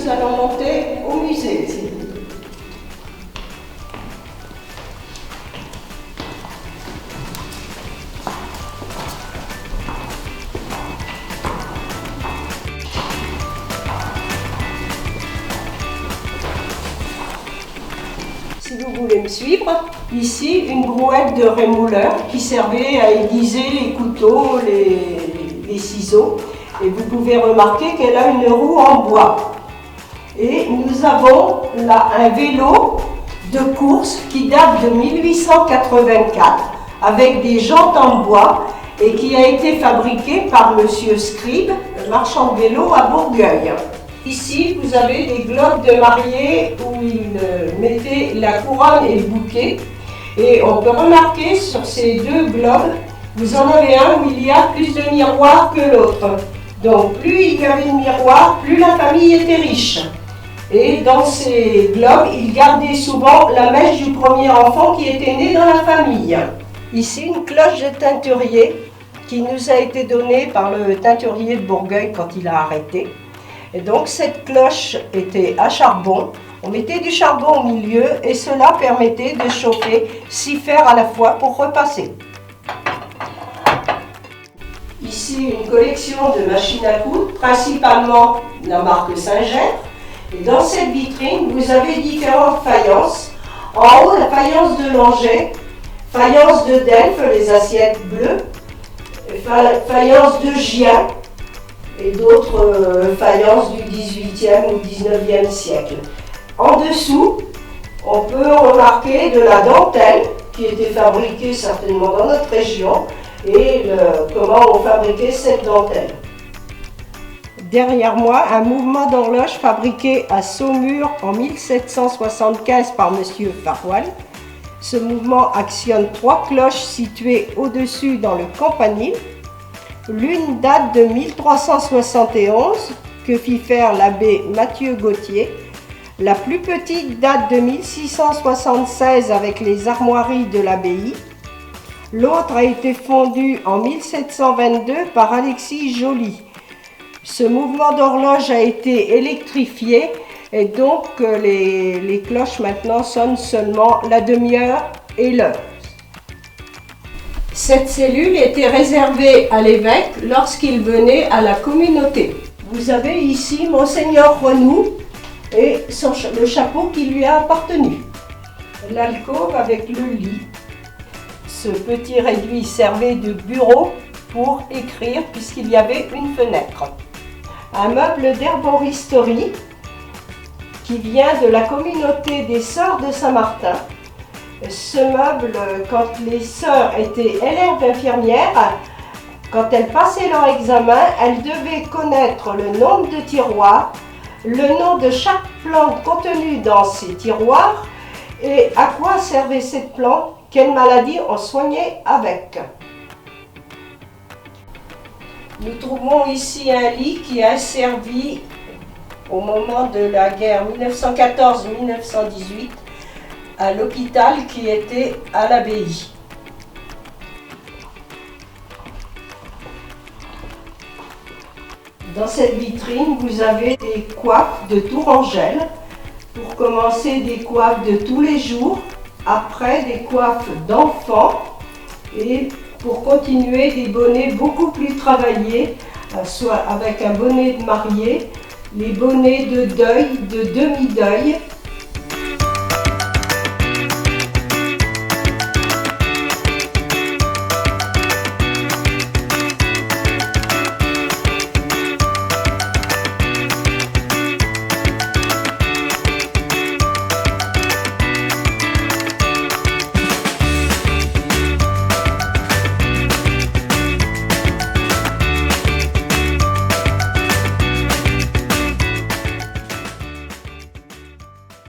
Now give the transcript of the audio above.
nous allons monter au musée. Si vous voulez me suivre, ici une brouette de rémouleur qui servait à aiguiser les couteaux, les ciseaux. Et vous pouvez remarquer qu'elle a une roue en bois. Et nous avons là un vélo de course qui date de 1884 avec des jantes en bois et qui a été fabriqué par Monsieur Scribe, marchand de vélo à Bourgueil. Ici, vous avez des globes de mariée où il mettait la couronne et le bouquet. Et on peut remarquer sur ces deux globes, vous en avez un où il y a plus de miroirs que l'autre. Donc plus il y avait de miroirs, plus la famille était riche. Et dans ces globes, il gardait souvent la mèche du premier enfant qui était né dans la famille. Ici, une cloche de teinturier qui nous a été donnée par le teinturier de Bourgueil quand il a arrêté. Et donc cette cloche était à charbon, on mettait du charbon au milieu et cela permettait de chauffer 6 fers à la fois pour repasser. Ici une collection de machines à coudre, principalement la marque Singer. Et dans cette vitrine, vous avez différentes faïences. En haut, la faïence de Langeais, faïence de Delphes, les assiettes bleues, faïence de Gien, et d'autres faïences du XVIIIe ou XIXe siècle. En dessous, on peut remarquer de la dentelle qui était fabriquée certainement dans notre région et comment on fabriquait cette dentelle. Derrière moi, un mouvement d'horloge fabriqué à Saumur en 1775 par M. Faroual. Ce mouvement actionne 3 cloches situées au-dessus dans le campanile. L'une date de 1371, que fit faire l'abbé Mathieu Gauthier. La plus petite date de 1676 avec les armoiries de l'abbaye. L'autre a été fondue en 1722 par Alexis Joly. Ce mouvement d'horloge a été électrifié et donc les cloches maintenant sonnent seulement la demi-heure et l'heure. Cette cellule était réservée à l'évêque lorsqu'il venait à la communauté. Vous avez ici Monseigneur Renoux et le chapeau qui lui a appartenu. L'alcôve avec le lit. Ce petit réduit servait de bureau pour écrire puisqu'il y avait une fenêtre. Un meuble d'herboristerie qui vient de la communauté des Sœurs de Saint-Martin. Ce meuble, quand les sœurs étaient élèves d'infirmières, quand elles passaient leur examen, elles devaient connaître le nombre de tiroirs, le nom de chaque plante contenue dans ces tiroirs et à quoi servait cette plante, quelle maladie on soignait avec. Nous trouvons ici un lit qui a servi au moment de la guerre 1914-1918 à l'hôpital qui était à l'abbaye. Dans cette vitrine, vous avez des coiffes de Tourangelle. Pour commencer, des coiffes de tous les jours, après des coiffes d'enfants et pour continuer des bonnets beaucoup plus travaillés, soit avec un bonnet de mariée, les bonnets de deuil, de demi-deuil